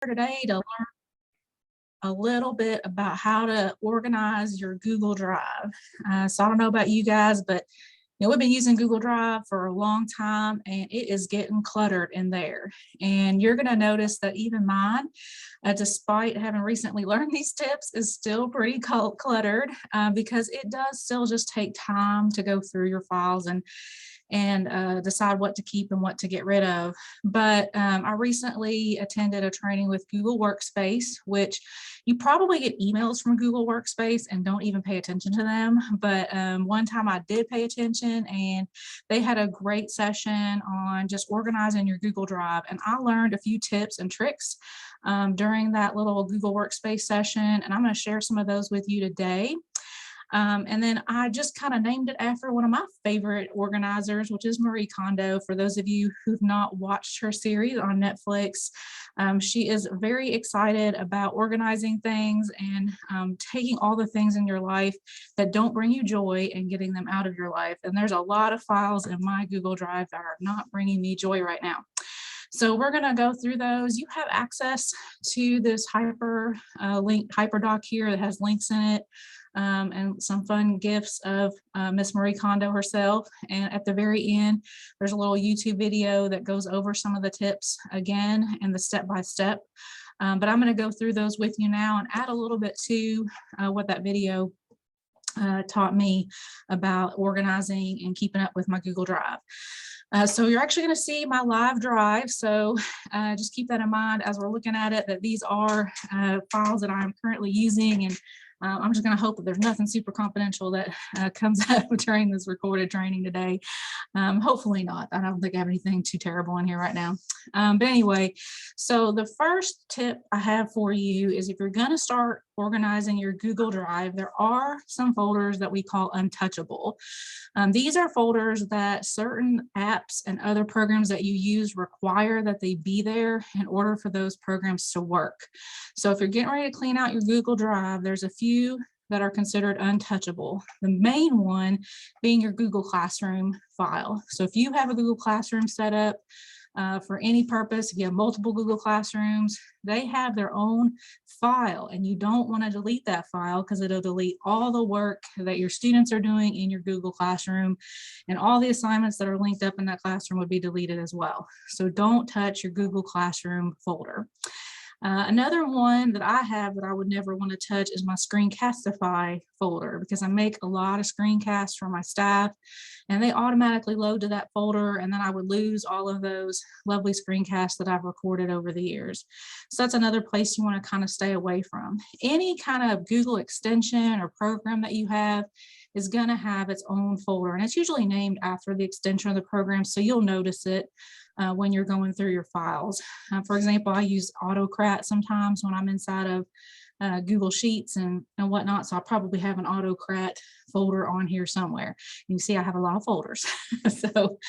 today to learn a little bit about how to organize your Google Drive. So I don't know about you guys, but we've been using Google Drive for a long time and it is getting cluttered in there. And you're going to notice that even mine, despite having recently learned these tips, is still pretty cluttered because it does still just take time to go through your files and decide what to keep and what to get rid of. But I recently attended a training with Google Workspace, which you probably get emails from Google Workspace and don't even pay attention to them. But one time I did pay attention and they had a great session on just organizing your Google Drive. And I learned a few tips and tricks during that little Google Workspace session. And I'm going to share some of those with you today. And then I just kind of named it after one of my favorite organizers, which is Marie Kondo. For those of you who've not watched her series on Netflix, she is very excited about organizing things and taking all the things in your life that don't bring you joy and getting them out of your life. And there's a lot of files in my Google Drive that are not bringing me joy right now. So we're going to go through those. You have access to this hyperdoc here that has links in it and some fun gifs of Miss Marie Kondo herself. And at the very end, there's a little YouTube video that goes over some of the tips again and the step-by-step. But I'm going to go through those with you now and add a little bit to what that video taught me about organizing and keeping up with my Google Drive. So you're actually going to see my live drive. So just keep that in mind as we're looking at it, that these are files that I'm currently using. And I'm just going to hope that there's nothing super confidential that comes up during this recorded training today. Hopefully not. I don't think I have anything too terrible in here right now. But anyway, so the first tip I have for you is if you're going to start organizing your Google Drive, there are some folders that we call untouchable. These are folders that certain apps and other programs that you use require that they be there in order for those programs to work. So if you're getting ready to clean out your Google Drive, there's a few that are considered untouchable. The main one being your Google Classroom file. So if you have a Google Classroom set up for any purpose, if you have multiple Google Classrooms, they have their own file and you don't want to delete that file because it'll delete all the work that your students are doing in your Google Classroom, and all the assignments that are linked up in that classroom would be deleted as well. So don't touch your Google Classroom folder. Another one that I have that I would never want to touch is my Screencastify folder, because I make a lot of screencasts for my staff and they automatically load to that folder, and then I would lose all of those lovely screencasts that I've recorded over the years. So that's another place you want to kind of stay away from. Any kind of Google extension or program that you have is going to have its own folder, and it's usually named after the extension of the program, so you'll notice it when you're going through your files. For example, I use Autocrat sometimes when I'm inside of Google Sheets and whatnot, so I'll probably have an Autocrat folder on here somewhere. You can see I have a lot of folders. So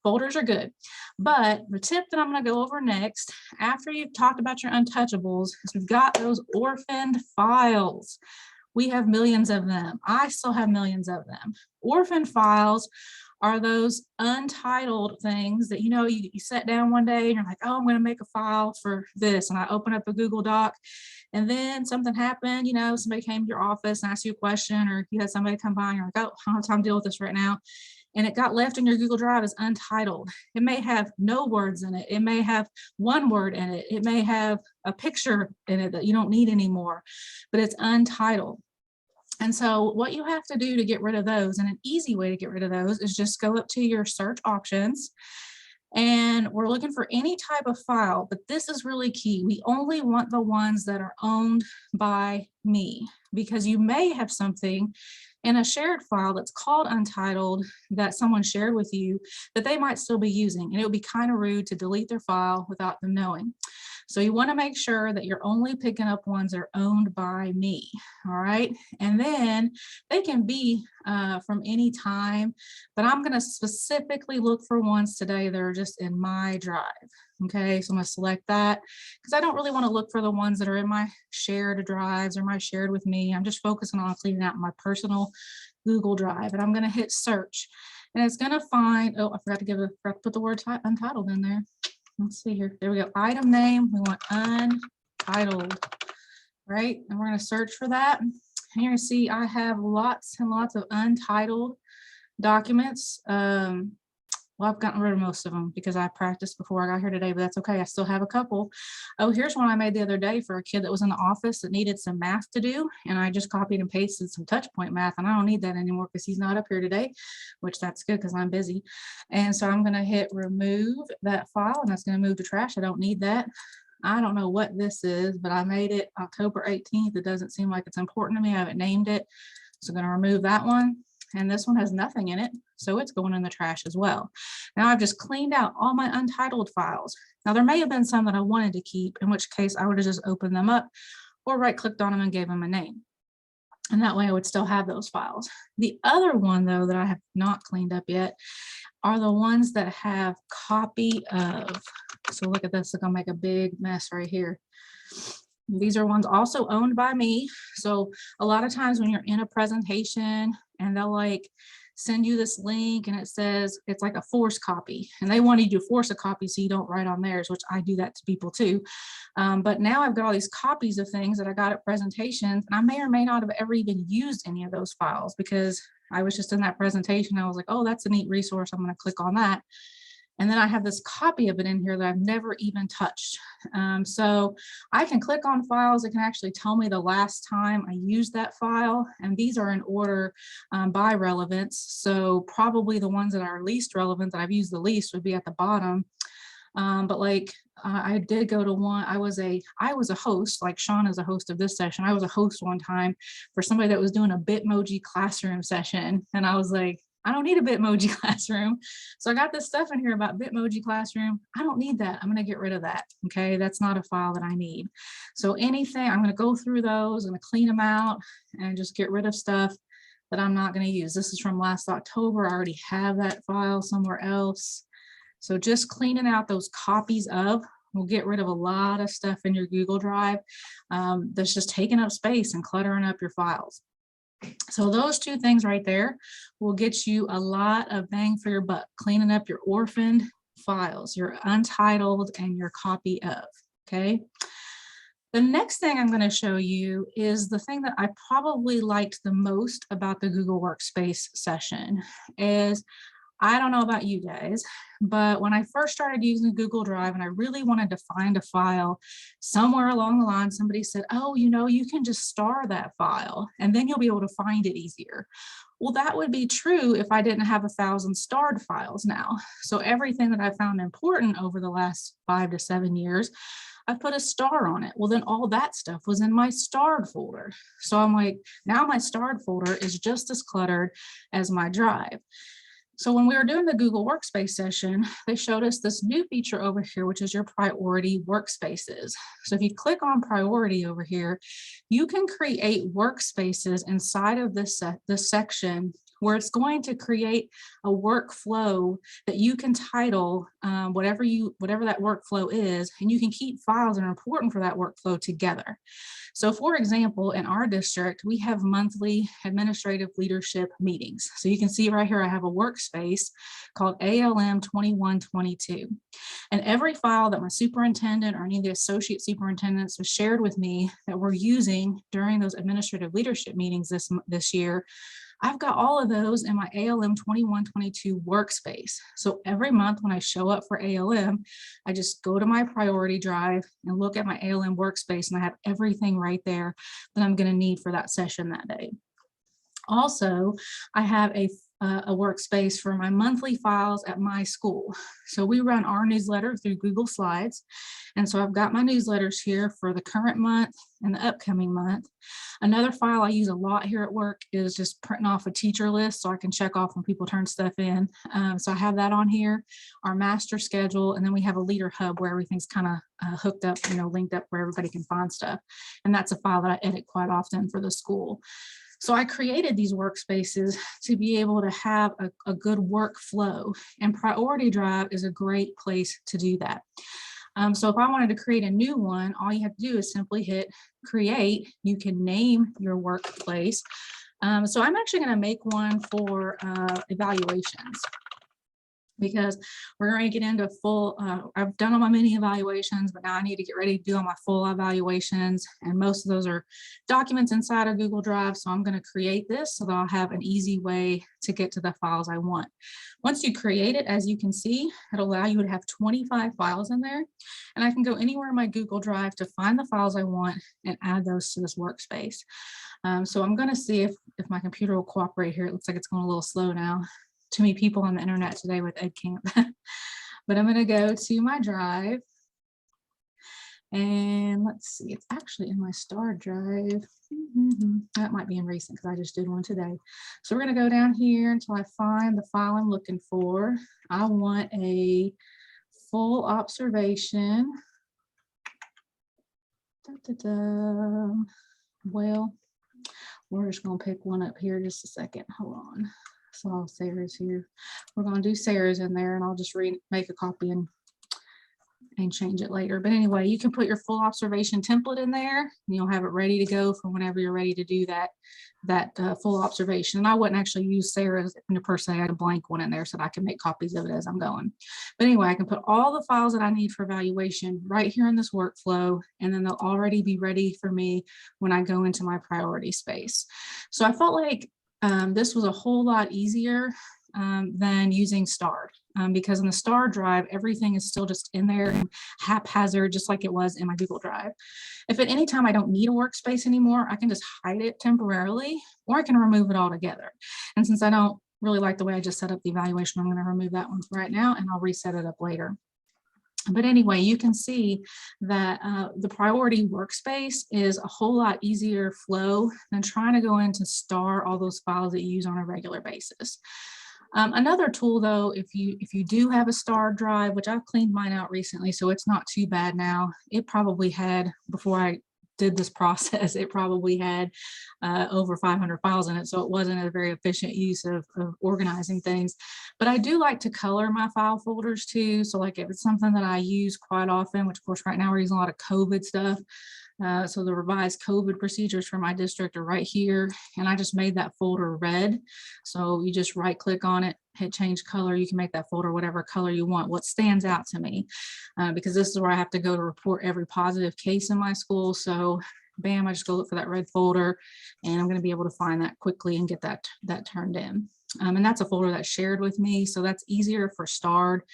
folders are good. But the tip that I'm going to go over next, after you've talked about your untouchables, is we've got those orphaned files. We have millions of them. I still have millions of them. Orphan files are those untitled things that, you sat down one day and you're like, oh, I'm going to make a file for this. And I open up a Google Doc and then something happened, somebody came to your office and asked you a question, or you had somebody come by and you're like, oh, I don't have time to deal with this right now. And it got left in your Google Drive as untitled. It may have no words in it. It may have one word in it. It may have a picture in it that you don't need anymore, but it's untitled. And so what you have to do to get rid of those, and an easy way to get rid of those, is just go up to your search options. And we're looking for any type of file, but this is really key. We only want the ones that are owned by me, because you may have something in a shared file that's called untitled that someone shared with you that they might still be using. And it would be kind of rude to delete their file without them knowing. So you want to make sure that you're only picking up ones that are owned by me. All right. And then they can be from any time, but I'm going to specifically look for ones today that are just in my drive. Okay, so I'm going to select that because I don't really want to look for the ones that are in my shared drives or my shared with me. I'm just focusing on cleaning out my personal Google Drive, and I'm going to hit search, and it's going to find, oh, I forgot to put the word untitled in there. let's see here. There we go. Item name. We want untitled, right? And we're going to search for that. And you're going to see I have lots and lots of untitled documents. Well, I've gotten rid of most of them because I practiced before I got here today, but that's okay. I still have a couple. Oh, here's one I made the other day for a kid that was in the office that needed some math to do. And I just copied and pasted some touch point math, and I don't need that anymore because he's not up here today, which that's good because I'm busy. And so I'm going to hit remove that file, and that's going to move to trash. I don't need that. I don't know what this is, but I made it October 18th. It doesn't seem like it's important to me. I haven't named it. So I'm going to remove that one. And this one has nothing in it, so it's going in the trash as well. Now I've just cleaned out all my untitled files. Now there may have been some that I wanted to keep, in which case I would have just opened them up or right-clicked on them and gave them a name. And that way I would still have those files. The other one, though, that I have not cleaned up yet are the ones that have copy of. So look at this, look, I'll make a big mess right here. These are ones also owned by me. So a lot of times when you're in a presentation and they'll like send you this link and it says it's like a force copy, and they want you to force a copy so you don't write on theirs, which I do that to people too. But now I've got all these copies of things that I got at presentations, and I may or may not have ever even used any of those files because I was just in that presentation. I was like, oh, that's a neat resource. I'm going to click on that. And then I have this copy of it in here that I've never even touched. So I can click on files. It can actually tell me the last time I used that file. And these are in order by relevance. So probably the ones that are least relevant that I've used the least would be at the bottom. But like I did go to one, I was a host, like Sean is a host of this session. I was a host one time for somebody that was doing a Bitmoji classroom session. And I was like, I don't need a Bitmoji classroom. So I got this stuff in here about Bitmoji classroom. I don't need that. I'm going to get rid of that. Okay. That's not a file that I need. So anything, I'm going to go through those, I'm going to clean them out and just get rid of stuff that I'm not going to use. This is from last October. I already have that file somewhere else. So just cleaning out those copies of will get rid of a lot of stuff in your Google Drive that's just taking up space and cluttering up your files. So those two things right there will get you a lot of bang for your buck, cleaning up your orphaned files, your untitled, and your copy of, okay? The next thing I'm going to show you is the thing that I probably liked the most about the Google Workspace session is, I don't know about you guys, but when I first started using Google Drive and I really wanted to find a file, somewhere along the line, somebody said, oh, you know, you can just star that file and then you'll be able to find it easier. Well, that would be true if I didn't have 1,000 starred files now. So everything that I found important over the last 5 to 7 years, I put a star on it. Well, then all that stuff was in my starred folder. So I'm like, now my starred folder is just as cluttered as my drive. So when we were doing the Google Workspace session, they showed us this new feature over here, which is your priority workspaces. So if you click on priority over here, you can create workspaces inside of this section where it's going to create a workflow that you can title whatever that workflow is, and you can keep files that are important for that workflow together. So for example, in our district, we have monthly administrative leadership meetings. So you can see right here, I have a workspace called ALM 2122. And every file that my superintendent or any of the associate superintendents was shared with me that we're using during those administrative leadership meetings this year, I've got all of those in my ALM 2122 workspace. So every month when I show up for ALM, I just go to my priority drive and look at my ALM workspace, and I have everything right there that I'm going to need for that session that day. Also, I have a workspace for my monthly files at my school. So we run our newsletter through Google Slides. And so I've got my newsletters here for the current month and the upcoming month. Another file I use a lot here at work is just printing off a teacher list so I can check off when people turn stuff in. So I have that on here, our master schedule, and then we have a leader hub where everything's kind of hooked up, linked up where everybody can find stuff. And that's a file that I edit quite often for the school. So I created these workspaces to be able to have a good workflow, and Priority Drive is a great place to do that. So if I wanted to create a new one, all you have to do is simply hit create. You can name your workplace. So I'm actually going to make one for evaluations. because we're going to get into full, I've done all my mini evaluations, but now I need to get ready to do all my full evaluations. And most of those are documents inside of Google Drive. So I'm going to create this so that I'll have an easy way to get to the files I want. Once you create it, as you can see, it'll allow you to have 25 files in there. And I can go anywhere in my Google Drive to find the files I want and add those to this workspace. So I'm going to see if my computer will cooperate here. It looks like it's going a little slow now. Too many people on the internet today with EdCamp. But I'm going to go to my drive. And let's see, it's actually in my starred drive. That might be in recent because I just did one today. So we're going to go down here until I find the file I'm looking for. I want a full observation. Well, we're just going to pick one up here just a second. Hold on. So Sarah's here. We're going to do Sarah's in there, and I'll just make a copy and change it later. But anyway, you can put your full observation template in there, and you'll have it ready to go for whenever you're ready to do that full observation. And I wouldn't actually use Sarah's per se. I had a blank one in there so that I can make copies of it as I'm going. But anyway, I can put all the files that I need for evaluation right here in this workflow, and then they'll already be ready for me when I go into my priority space. So I felt like this was a whole lot easier than using starred, because in the starred drive, everything is still just in there and haphazard, just like it was in my Google Drive. If at any time I don't need a workspace anymore, I can just hide it temporarily, or I can remove it altogether. And since I don't really like the way I just set up the evaluation, I'm going to remove that one right now, and I'll reset it up later. But anyway, you can see that the priority workspace is a whole lot easier flow than trying to go in to star all those files that you use on a regular basis. Another tool, though, if you do have a starred drive, which I've cleaned mine out recently, so it's not too bad now. It probably had, before I did this process, it probably had over 500 files in it, so it wasn't a very efficient use of organizing things. But I do like to color my file folders too. So like if it's something that I use quite often, which of course right now we're using a lot of COVID stuff, so the revised COVID procedures for my district are right here, and I just made that folder red. So you just right click on it, hit change color. You can make that folder whatever color you want. What stands out to me, because this is where I have to go to report every positive case in my school. So bam, I just go look for that red folder, and I'm going to be able to find that quickly and get that turned in. And that's a folder that's shared with me, so that's easier for starred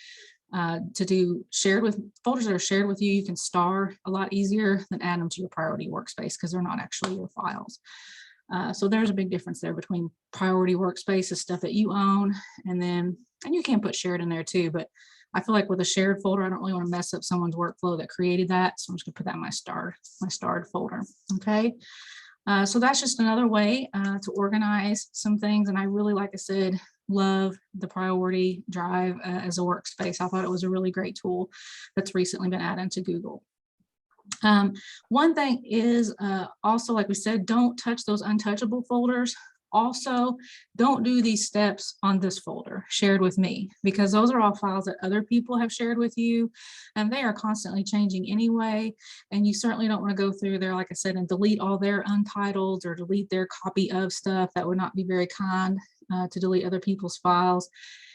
to do. Shared with folders that are shared with you, you can star a lot easier than add them to your priority workspace because they're not actually your files. So there's a big difference there between priority workspace is stuff that you own, and you can put shared in there too, but I feel like with a shared folder, I don't really want to mess up someone's workflow that created that. So I'm just gonna put that in my starred folder. Okay. So that's just another way to organize some things. And I really, like I said, love the priority drive as a workspace. I thought it was a really great tool that's recently been added to Google. One thing is also, like we said, don't touch those untouchable folders. Also, don't do these steps on this folder shared with me, because those are all files that other people have shared with you, and they are constantly changing anyway. And you certainly don't want to go through there, like I said, and delete all their untitles or delete their copy of stuff. That would not be very kind to delete other people's files.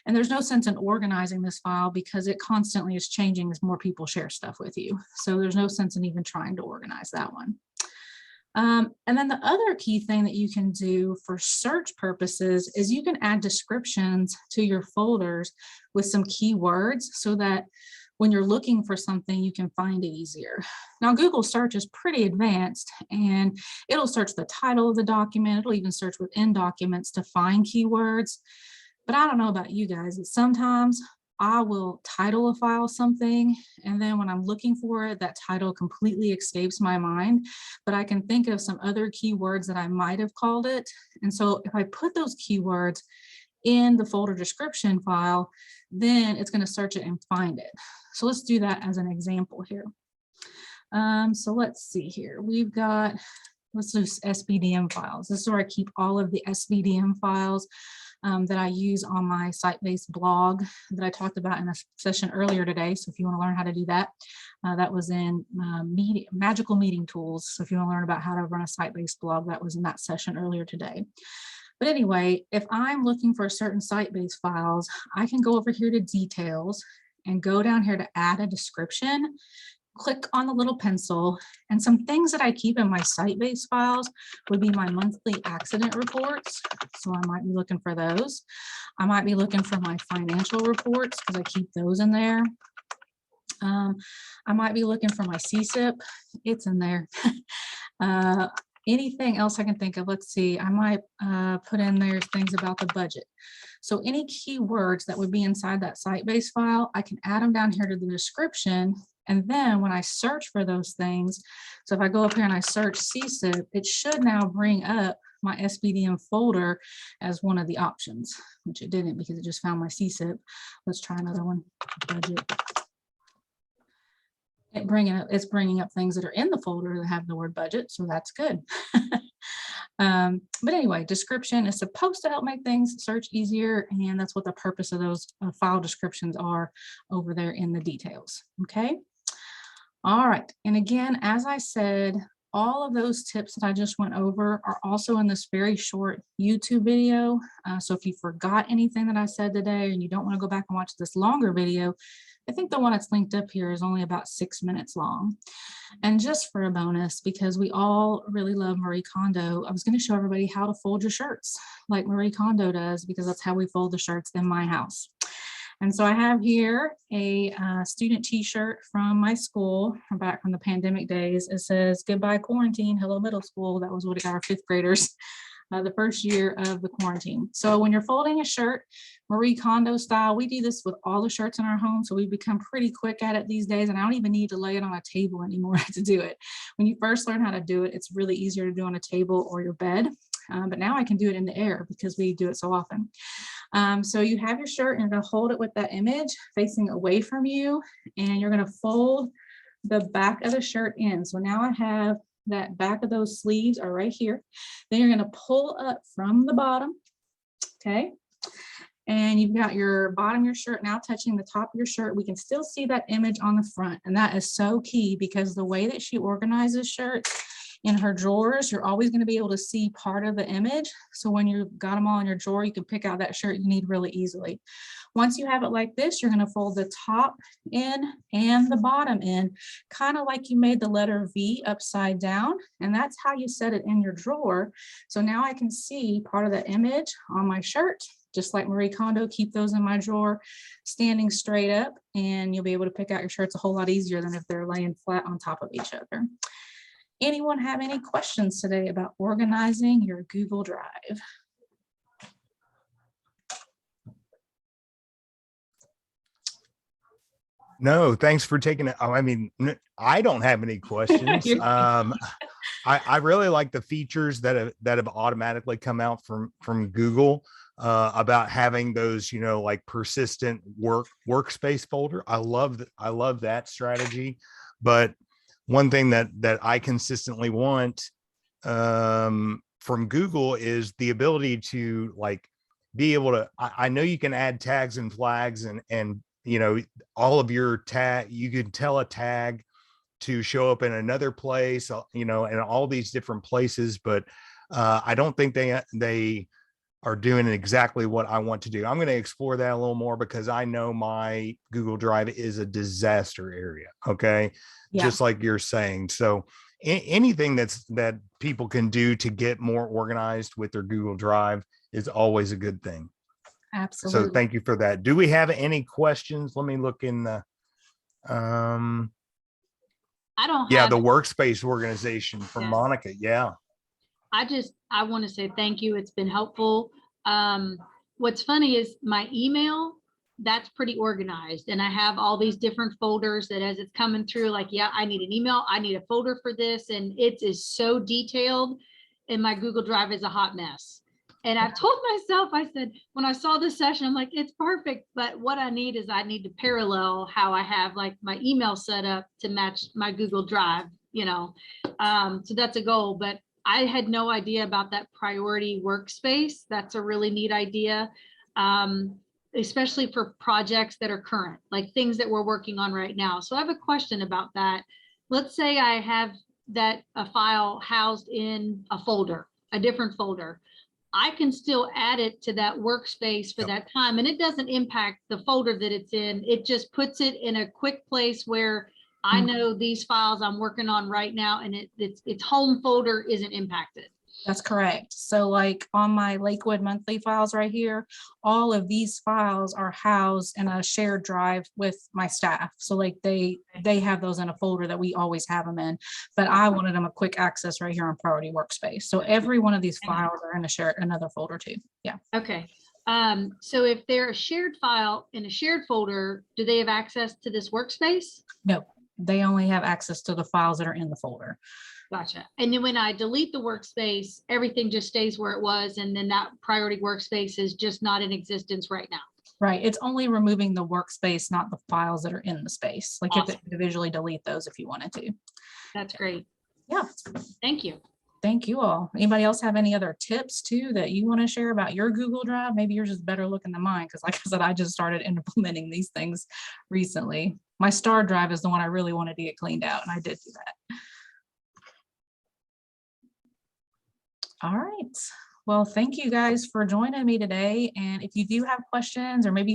And there's no sense in organizing this file because it constantly is changing as more people share stuff with you. So there's no sense in even trying to organize that one. And then the other key thing that you can do for search purposes is you can add descriptions to your folders with some keywords so that when you're looking for something, you can find it easier. Now, Google search is pretty advanced, and it'll search the title of the document. It'll even search within documents to find keywords. But I don't know about you guys, sometimes I will title a file something, and then when I'm looking for it, that title completely escapes my mind, but I can think of some other keywords that I might have called it. And so if I put those keywords in the folder description file, then it's going to search it and find it. So let's do that as an example here. So let's see here. Let's do SVDM files. This is where I keep all of the SVDM files that I use on my site-based blog that I talked about in a session earlier today. So if you want to learn how to do that, that was in Magical Meeting Tools. So if you want to learn about how to run a site-based blog, that was in that session earlier today. But anyway, if I'm looking for certain site-based files, I can go over here to details and go down here to add a description, click on the little pencil, and some things that I keep in my site-based files would be my monthly accident reports. So I might be looking for those. I might be looking for my financial reports because I keep those in there. I might be looking for my CSIP. It's in there. Anything else I can think of? Let's see. I might put in there things about the budget. So any keywords that would be inside that site-based file, I can add them down here to the description. And then when I search for those things, so if I go up here and I search CSIP, it should now bring up my SBDM folder as one of the options, which it didn't because it just found my CSIP. Let's try another one, budget. It's bringing up things that are in the folder that have the word budget, so that's good. But anyway, description is supposed to help make things search easier, and that's what the purpose of those file descriptions are over there in the details. Okay. All right. And again, as I said, all of those tips that I just went over are also in this very short YouTube video. So if you forgot anything that I said today and you don't want to go back and watch this longer video, I think the one that's linked up here is only about 6 minutes long. And just for a bonus, because we all really love Marie Kondo, I was going to show everybody how to fold your shirts like Marie Kondo does, because that's how we fold the shirts in my house. And so I have here a student t-shirt from my school back from the pandemic days. It says, "Goodbye quarantine, hello middle school." That was what it got our 5th graders the first year of the quarantine. So when you're folding a shirt, Marie Kondo style, we do this with all the shirts in our home. So we've become pretty quick at it these days. And I don't even need to lay it on a table anymore to do it. When you first learn how to do it, it's really easier to do on a table or your bed. But now I can do it in the air because we do it so often. So you have your shirt and you're going to hold it with that image facing away from you, and you're going to fold the back of the shirt in. So now I have that back of those sleeves are right here. Then you're going to pull up from the bottom. Okay. And you've got your bottom of your shirt now touching the top of your shirt. We can still see that image on the front. And that is so key because the way that she organizes shirts in her drawers, you're always going to be able to see part of the image. So when you've got them all in your drawer, you can pick out that shirt you need really easily. Once you have it like this, you're going to fold the top in and the bottom in, kind of like you made the letter V upside down. And that's how you set it in your drawer. So now I can see part of the image on my shirt, just like Marie Kondo. Keep those in my drawer standing straight up, and you'll be able to pick out your shirts a whole lot easier than if they're laying flat on top of each other. Anyone have any questions today about organizing your Google Drive? No, thanks for taking it. I mean, I don't have any questions. I really like the features that have automatically come out from Google about having those, like persistent workspace folder. I love that strategy. But one thing that I consistently want from Google is the ability to be able to, I know you can add tags and flags and all of your tag, you can tell a tag to show up in another place, in all these different places, but I don't think they are doing exactly what I want to do. I'm going to explore that a little more because I know my Google Drive is a disaster area. Okay. Yeah. Just like you're saying. So anything that people can do to get more organized with their Google Drive is always a good thing. Absolutely. So thank you for that. Do we have any questions? Let me look in the, I don't yeah, have the workspace organization from Monica. Yeah. I want to say thank you. It's been helpful. What's funny is my email, that's pretty organized. And I have all these different folders that as it's coming through, like, yeah, I need an email. I need a folder for this. And it is so detailed. And my Google Drive is a hot mess. And I've told myself, I said, when I saw this session, I'm like, it's perfect. But what I need is I need to parallel how I have like my email set up to match my Google Drive, so that's a goal. But I had no idea about that priority workspace. That's a really neat idea, especially for projects that are current, like things that we're working on right now. So I have a question about that. Let's say I have a file housed in a folder, a different folder. I can still add it to that workspace for Yep. that time. And it doesn't impact the folder that it's in. It just puts it in a quick place where I know these files I'm working on right now, and its home folder isn't impacted. That's correct. So like on my Lakewood monthly files right here, all of these files are housed in a shared drive with my staff. So like they have those in a folder that we always have them in, but I wanted them a quick access right here on Priority Workspace. So every one of these files are in a shared another folder too. Yeah. Okay. So if they're a shared file in a shared folder, do they have access to this workspace? No, they only have access to the files that are in the folder. Gotcha. And then when I delete the workspace, everything just stays where it was. And then that priority workspace is just not in existence right now. Right. It's only removing the workspace, not the files that are in the space. Like you have to individually delete those if you wanted to. That's great. Yeah. Thank you. Thank you all. Anybody else have any other tips too that you want to share about your Google Drive? Maybe yours is better looking than mine, because like I said, I just started implementing these things recently. My star drive is the one I really wanted to get cleaned out, and I did do that. All right. Well, thank you guys for joining me today. And if you do have questions, or maybe